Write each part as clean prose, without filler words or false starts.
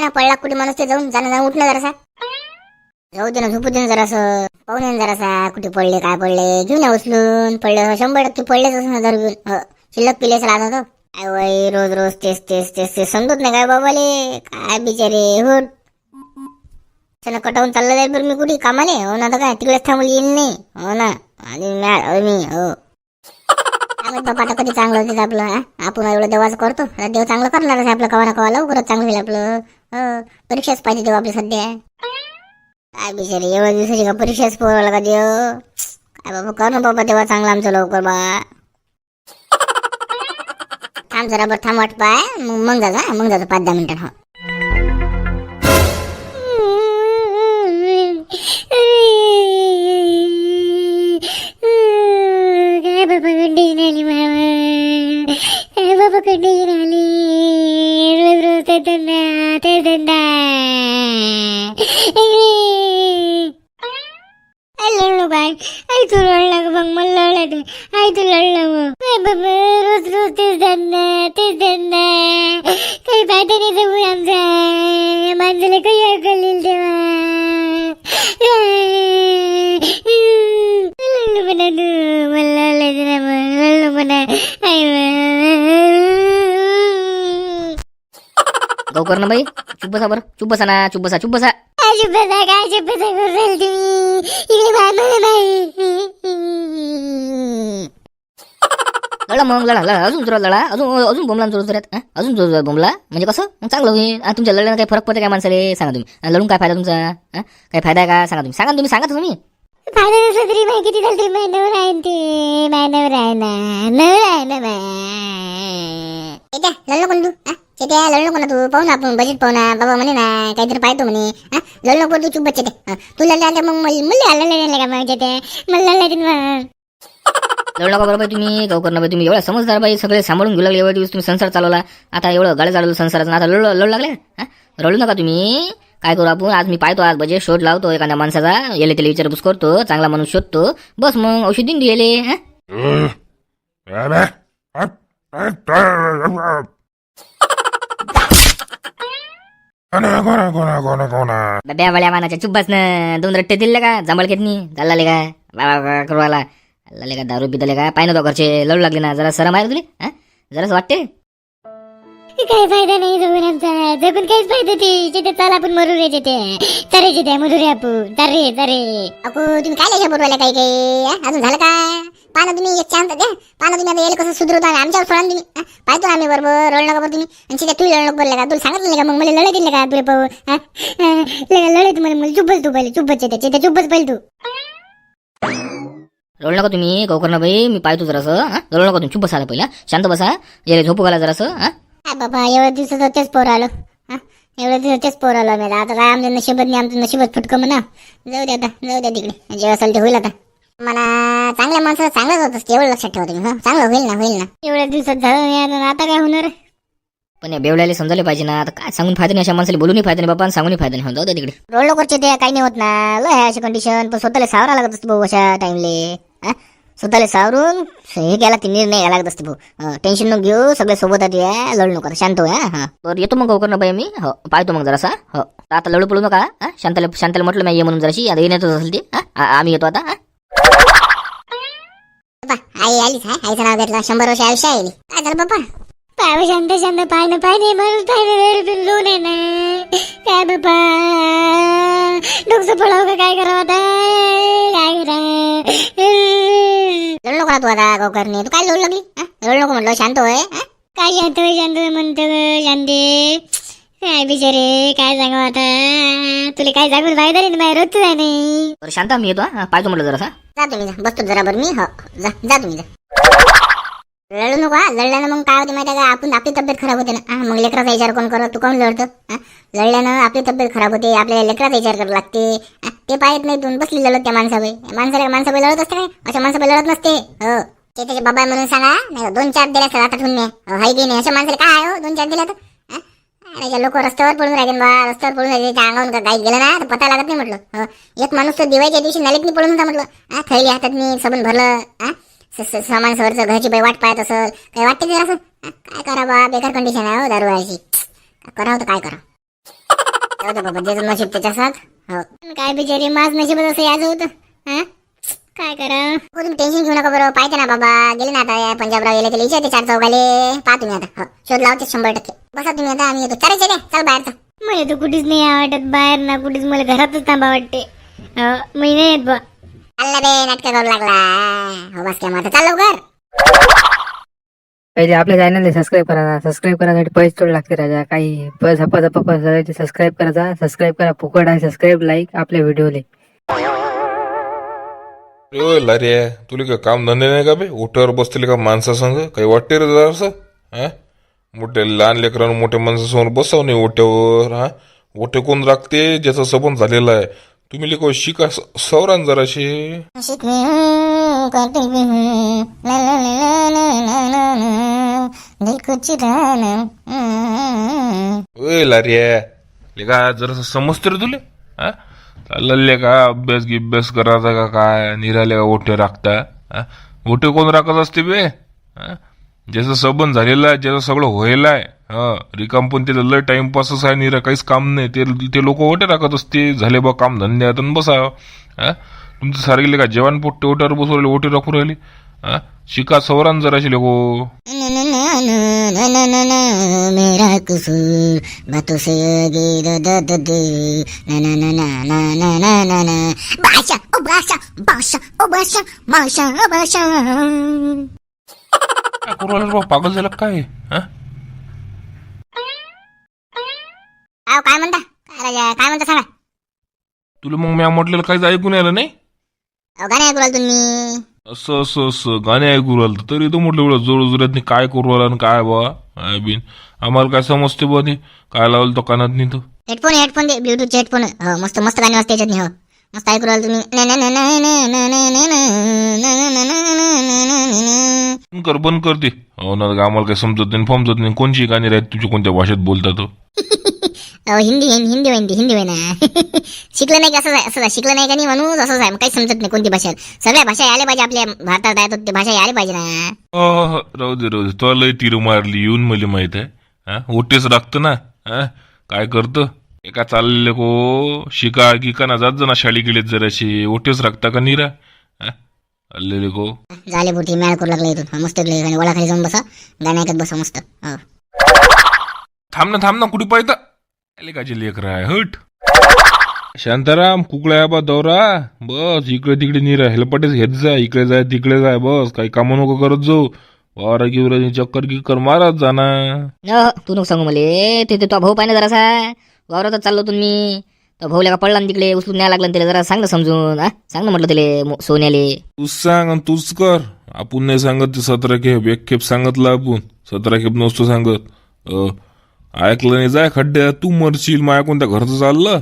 ना, पडला कुठे माणूस ते जाऊन जाणं उठणं जरासा. जाऊ दे ना, झोपू दे ना जरासं, पाहून ये ना जरासा कुठे पडले काय पडले. घेऊन या उचलून, पडले 100% पडलेच असं ना दारू घेऊन. शिल्लक पिलेच राहत होतो. काय वय रोज रोज तेच तेच तेच तेच समजत नाही काय बाबाले. काय बिचारे होट त्यानं कटावून चाललं जाईल बरं मी कुठे कामाले. हो ना, तर काय तिकडेच थांबून येईल नाही. हो ना, आणि मी हो बाबा आता कधी चांगलं होते आपलं. आपण एवढं देवाचं करतो, आता देव चांगलं करणारच आहे आपलं. कवा ना कवा लवकरच चांगलं होईल आपलं. परीक्षाच पाहिजे देव आपली सध्या. काय बिचारी एवढ्या दिवसाची का परीक्षाच पोराला का देव. काय बाबा कर ना बाबा देवा चांगला आमचं लवकर बा. थांब जरा बरं, थांब वाट पाय. मग जातो 5-10 मिनिटात. हो काय बाबा कंडिशन आली मामा. काय बाबा कंडिशन आली. रोज रोज ते धंदा लढलो काय. आई तू लढला का मग मला लढला तू. आई तू लढला मग काय बाबा. रोज रोज तेच धंदा काही फायदा नाही जमू आमचा. माणसाला काही अक्कल येईल तेव्हा. लढलो म्हणा तू मला लढला मग लढलो म्हणा. गौकर ना बाई, चुप बसा बरं, चुप बसा ना, चुप बसा. काय शुभ्रता करू तुम्ही इकडे बाहेर नाही. लढा अजून जोरात लढा, अजून बोंबला जोरात. अजून जोरात बोंबला म्हणजे कसं मग चांगलं होईल. तुमच्या लढण्याला काही फरक पडते काय माणसाले सांगा तुम्ही. लढून काय फायदा तुमचा. काही फायदा आहे का सांगा तुम्ही सांगा तुम्ही. फायदा नसला तरी माहिती किती झालं तरी महिन्यावर आहे ते. महिन्यावर आहे ना, नवरा आहे ना लढलो कोण तू. चेत्या लढलो कोणा तू. पाहू ना आपण बजेट पाहू ना. बाबा म्हणे ना काहीतरी पाहतो म्हणे. लढलो कोण तू. चुप बच्चे तू लढला मग मुल्ले लढले का मग चेत्या मला लढला. लढला का बरोबर तुम्ही गौकर ना बाई. तुम्ही एवढा समजदार बाई, सगळे सांभाळून घेऊ लागले. एवढे दिवस तुम्ही संसार चालवला, आता एवढं गाड्या चालवलं संसाराचं, आता लढू लागले. रडू नका तुम्ही. काय करू आपण, आज मी पाहतो, आज बजेट शोध लावतो एखाद्या माणसाचा. याले त्याला विचारपूस करतो, चांगला माणूस शोधतो, बस मग औषध देऊन दिले. ब्यावळ्या मानाच्या चुब्बास ना 2 रट्टे दिले का जांभळ घेतनी चालले का बाबा करवाला. चालले का दारू पितले का. पाय ना घरचे लढू लागले ना. जरा शरम आहे तुला. जराच वाटते काही फायदा नाही जगून आमचा. जगून काहीच फायदा ते चाल आपण मरू रे ते तरेचे त्या मधुरे आपण तरे अकू तुम्ही काय लिहायच्या बोलवायला काही अजून झालं काय. पाना तुम्ही एक चान्स द्या. पाना तुम्ही आता यायला कसं सुधरवता आमच्यावर सोडा तुम्ही. पाहतो आम्ही बरोबर रडलं का बरं तुम्ही. आणि तिथे तू लढणं बोलले का. तुला सांगितलं का मग मला लढत दिले का तुला पाहू लढत मला चुब्बच तू पहिले चुब्बच त्याचे चुब्बच पहिले तू. रडू नका तुम्ही गौकर ना बाई. मी पाहतो जरासं. रडू नका तुम्ही. चुप बसा पहिला, शांत बसा. याला झोपू घाला जरासं. बाबा एवढ्या दिवसात तेच पोर आलो. एवढ्या दिवसात तेच पोर आलो मला. आता काय आमच्या नशिबात नाही, आमचं नशिबात फुटकं म्हणा. जाऊ द्या तिकडे जे असेल ते होईल. आता मला चांगल्या माणसाला चांगलंच होतं एवढं लक्षात ठेवा तुम्ही. चांगलं होईल ना. एवढ्या दिवसात झालं आता काय होणार. पण या बेवड्याला समजायला पाहिजे ना. आता काय सांगून फायदा नाही. अशा माणसाला बोलूनही फायदा नाही बाबा, सांगूनही फायदा नाही. जाऊ द्या तिकडे. रोड लवकरचे ते काही नाही होत ना. लय अशी कंडिशन. पण स्वतःला सावरा लागत असते भाऊ अशा टाइमले. स्वतःला सावरून हे घ्यायला लागते, निर्णय घ्यायला लागत असते भाऊ. टेन्शन नको घेऊ, सगळे सोबत या. लढू नका, शांत हो. तर येतो मग गौकर ना बाई मी. हो पाहतो मग जरासा. हो आता लढू पडू नका. शांताला म्हटलं मी ये म्हणून जराशी. आता येण्यातच असेल ती. आम्ही येतो आता. आई आलीच आहे. आईचं नाव घेतलं 100 वर्ष आयुष्य आली. काय झालं बाप्पा. पाय शांत पाय माणूस पाय लोन आहे ना. काय बाप्पा डोकं पडावं का काय करावं आता. काय करा लढ नको तू आता गौकरने. तू काय लढू लागली. लढ नको म्हटलं, शांत होय. काय शांत म्हणतो शांती. काय बिचारे काय सांगावं आता. तुला काय सांगून फायदा नाही. माझ्या रोजच आहे नाही. बरं शांत मी येतो. पाहतो म्हटलं जरासा. जा तुम्ही जा. बसतो जरा बरं मी. हो जा तुम्ही जा. लढू नको. लढल्यानं मग काय होते माहिती आहे का. आपण आपली तब्येत खराब होते ना. मग लेकराचा विचार कोण करत. तू कोण लढतो. लढल्यानं आपली तब्येत खराब होते. आपल्याला लेकराचा विचार करावा लागते. ते पाहत नाही. तू बसली लढत त्या माणसाबाई लढत असते काय. अशा माणसाबाई लढत नसते. हो ते त्याचे बाबा म्हणून सांगा. नाही 2-4 दिल्या सर आता ठेवून हाय की नाही. अशा माणसाला काय आहे 2-4 दिल्या तर. लोक रस्त्यावर पडून राहिले बा. रस्त्यावर पडून राहिले. त्या अंगावून काही गेलं ना तर पता लागत नाही म्हटलं. एक माणूस तर दिवाळीच्या दिवशी नालीतनी पडून होता म्हटलं. थैली हातात मी सबून भरलं. सामान सरचं घरची बाई वाट पाहत असेल. काही वाटते जरा असं. काय करा बा बेकार कंडिशन आहे हो दारूची. करावं तर काय करा. जाऊ दे बाबा, ज्याचं नशीब त्याच्या साथ. हो काय बिचारी, माझ नशीबच असं यायचं होतं. हा काय करा. हो तुम्ही टेन्शन घेऊ नका बरं, पाहते ना बाबा. गेले ना आता पंजाबराव गेले, त्याला विचारते 4 चौघाले. पहा तुम्ही आता. हो शोध लावते 100%. बसा तुम्ही आता, आम्ही येतो. चला चल बाहेरचा. मला तर कुठेच नाही वाटत बाहेर ना कुठेच, मला घरातच थांबा वाटते. मी नाही येत बा. चालला बे, नाटक करू लागला. हो बस काय आता, चाल लवकर. पहिले आपल्या चॅनलला सबस्क्राईब करा. सबस्क्राईब करायसाठी पैसे थोडे लागते राजा. काही झप्पा सबस्क्राईब करायचा. सबस्क्राईब करा, फुकट आहे. सबस्क्राईब लाईक आपल्या व्हिडिओले. ओ लारे, तुला काय काम धंदे नाही का बे? ओट्यावर बसतील का माणसासंग? काही वाटते रे जरा असं? हा मोठे लहान लेकरांना मोठ्या माणसासमोर बसाव नाही ओट्यावर. हा ओटे कोण राखते? ज्याचा सबन झालेला आहे. तुम्ही लेको शिका सवरान जराशे. ओय लारिया, लेका जरासं समजते रे तुले? हा चालले का अभ्यास करायचा का काय? निराले का ओटे राखता? ओटे कोण राखत असते बे? ज्याचं सबन झालेलं आहे, ज्याचं सगळं व्हायला आहे, रिकाम पण त्याचं लय टाइमपासच आहे. निरा काहीच काम नाही, ते लोक ओटे राखत असते. झाले बा काम धंद्यात बसा. तुमचं सारखे का जेवण पोट्टे ओट्यावर बसवले, ओटे राखू राहिले. शिका सवरान जराशी लोको. मेरा कसूर बातों से गिर दर्द दे. बाशा ओ बाशा, बाशा ओ बाशा, बाशा ओ बाशा. काय करू राहिला बा? पागल झालं का काय? काय म्हणता काय राजा, काय म्हणता सांगा. तुला मग मी म्हटलेलं काहीच ऐकून आलं नाही? गाणे ऐकू राहिला तुम्ही? असं गाणे ऐकू राहिलं तरी तो म्हटलं एवढं जोर जोरात काय करू राहिला आणि काय बा बिन. आम्हाला काय समजते बा ते काय लावलं तो कानात नाही तो. हेडफोन दे, ब्लूटूथचे हेडफोन. हो मस्त मस्त गाणे वाजते त्याच्यात. हो मस्त ऐकू राहिला तुम्ही. बंद करते. हो ना, आम्हाला काही समजत नाही, समजत नाही कोणची गाणी राहत तुझी, कोणत्या भाषेत बोलतात. हिंदी होय ना. शिकलं नाही का? असं शिकलं नाही का नाही म्हणून असंच आहे. काही समजत नाही कोणती भाषा. सगळ्या भाषा यायला पाहिजे. आपल्या भारतात आहे तर ते भाषा यायला पाहिजे ना. राहू दे तो लय तीर मारली येऊन मला माहित आहे. ओटेच राखतं ना. काय करतं एका चालले को शिका गिका ना जात ना शाळी गेलेत जराशी. ओटेच राखता का निरा? चाललेले को झाले बुटी मॅळ करू लागला इथून. मस्त वळाखाली जाऊन बसा, गाणे ऐकत बसा मस्त. थांब ना कुठे पाहिजे काचे लेकर आहे. हट शांताराम, कुकळ्या बा दौरा. बस इकडे तिकडे निरा हेलपटेच घेत जा. इकडे जाय तिकडे जाय. बस काही काम नको करत जाऊ. वारा गिवरा चक्कर गिक्कर मारत जाणार. तू नको सांगू मले. ते तो भाऊ पाहिजे जरासा वावरातच चाललो तुम्ही. तो भाऊला का पडला ना तिकडे, उचलून न्याय लागला त्याला. जरा सांग ना समजून. सांग ना म्हटलं त्याला सोन्याले. तूच सांग आणि तूच कर. आपण नाही सांगत ते 17 खेप. एक खेप सांगितलं आपण, 17 खेप नसतो सांगत. ऐकलं नाही जाय खड्ड्यात, तू मरशील. माया कोणत्या घरचं चाललं.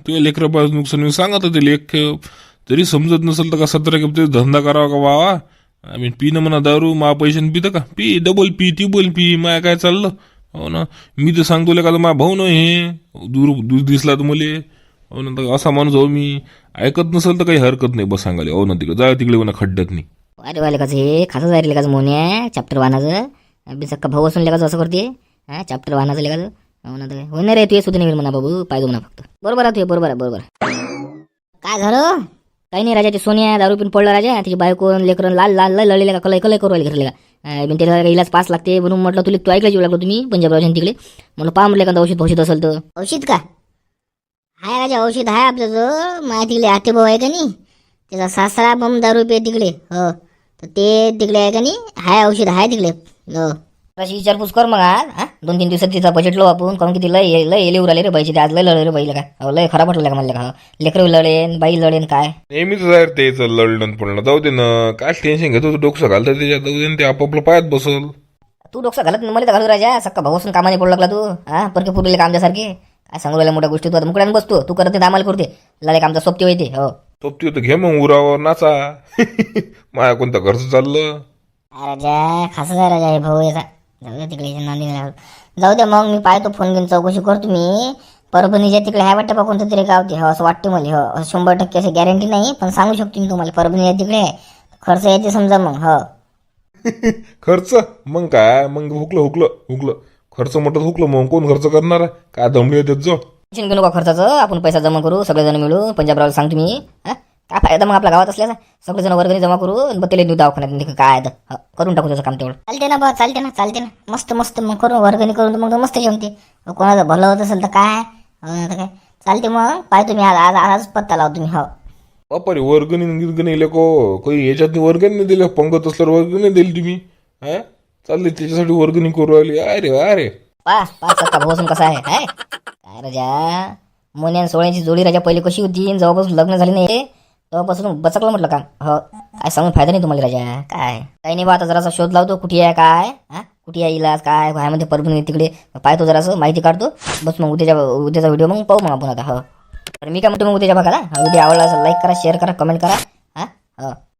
तुझ्या लेकरापासून नुकसान मी सांगत होते. एक खेप तरी समजत नसेल तर का 17 खेप तरी धंदा करावा का बावा. आम्ही पिणं म्हणा दारू, मा पैशाने पितं का? पी, डबल पी, टिबल पी. माया काय चाललं. हो ना, मी तर सांगतो का माझा भाऊ नाही हे दूर दिसला तर मले. हो ना, असा माणूस हो मी. ऐकत नसेल तर काही हरकत नाही. बस सांगाले हो ना तिकडे जाय, तिकडे म्हणा खड्ड्यात नाही. अरे वाले काच हे खासं जायला लेकाच मोन्या चॅप्टर वाहनाचं बिसक्का भाऊ असून लेकाच असं करते. चॅप्टर वाहनाचं लेकाच हो ना. हो ना रे, तू सुद्धा नाही म्हणा बाबू, पाहिजे म्हणा फक्त. बरोबर आहे तू, बरोबर आहे बरोबर. काय झालं? काही नाही राजा, ते सोन्या दारू पिऊन पडलं राजा. त्याची बायको लेकरं लाल लढलेले का कलय करू राहिले घरले का. त्याला इलाज पास लागते म्हणून म्हटलं तुला तू ऐकलं जेवू लागलो तुम्ही पंजाबराव तिकडे. म्हटलं पहा म्हटलं एखादा औषध असेल तर. औषध का हाय राजा? औषध आहे आपलं जो. माझ्या तिकडे आते भाऊ आहे का नाही, त्याचा सासरा बम दारू पे तिकडे. हो तर ते तिकडे आहे का नाही, हाय औषध आहे तिकडे. हो अशी विचारपूस कर मग. आज 2-3 दिवसात तिचा बजेट लो आपण. कारण की ती लय येऊ राहिले रे बाईचे. आज लय लढले रे बाईला का. लय खराब वाटलं का म्हणलं का. लेकरं लढेन, बाई लढेन काय. नेहमीच जाय तेच लढणं पडणं. जाऊ दे ना, काय टेन्शन घेतो. डोकं घालतं त्याच्यात. जाऊ दे, ते आपापलं पायात बसल. तू डोकं घालत मला तर घालू राजा. सक्का भाऊ असून कामाने पडू लागला तू. परके पुरले कामच्यासारखे. काय सांगू राहिल्या मोठ्या गोष्टी. तू आता मुकड्यानं बसतो. तू करत नाही आम्हाला करते. लय कामचा सोबती होते. हो तोपती होतं घे मग उरावर नाचा. माया कोणत्या घरचं चाललं. राजा खासच आहे राजा हे भाऊ याचा. जाऊ दे तिकडे नांदी. जाऊ दे मग, मी पाहतो फोन घेऊन चौकशी करतो मी. परभणीच्या तिकडे आहे वाटतं बा कोणतं तरी गाव ते. हो असं वाटतं मला. हो 100% असं गॅरंटी नाही, पण सांगू शकतो मी तुम्हाला. परभणीच्या तिकडे खर्च येते समजा मग. हो खर्च मग काय, मग हुकलं खर्च म्हटलं हुकलं. मग कोण खर्च करणार आहे काय? दमडी येतात जो. टेन्शन घेऊ नका खर्चाचं, आपण पैसा जमा करू सगळेजण मिळू. पंजाबरावला सांगतो मी. काय फायदा मग आपल्या गावात असल्याचा, सगळेजण वर्गणी जमा करू आणि मग त्याला नेऊ दवाखान्यात. काय करून टाकू त्याचं काम तेवढं. चालते ना बा, चालते ना मस्त मस्त. मग करू वर्गणी करून मग मस्त जमते. कोणाचं भलं होत असेल तर काय आता काय चालते. मग पाय तुम्ही आज आज पत्ता लावा तुम्ही. हो बापा रे, वर्गणी गिरगणी लेको काही याच्यात वर्गणी नाही दिलं. पंगत असल्यावर वर्गणी दिली तुम्ही. हा चालले त्याच्यासाठी वर्गणी करू राहिली. अरे पाच सत्ता भाऊसून कसा आहे काय राजा. मोन्यान सोळ्याची जोडी राजा पहिले कशी होती, जेव्हापासून लग्न झाले नाही तेव्हापासून बचकलं म्हटलं काम. हो काय सांगून फायदा नाही तुम्हाला राजा. काय काही नाही बा, आता जरासा शोध लावतो कुठे आहे काय. कुठे आहे इलाज काय व्हायमध्ये परभणी तिकडे पाहतो, जरासं माहिती काढतो. बस मग उद्याचा व्हिडिओ मग पाहू मग आपण आता. हो तर मी काय म्हणतो मग उद्याच्या बघा व्हिडिओ आवडला असेल लाईक करा, शेअर करा, कमेंट करा. हो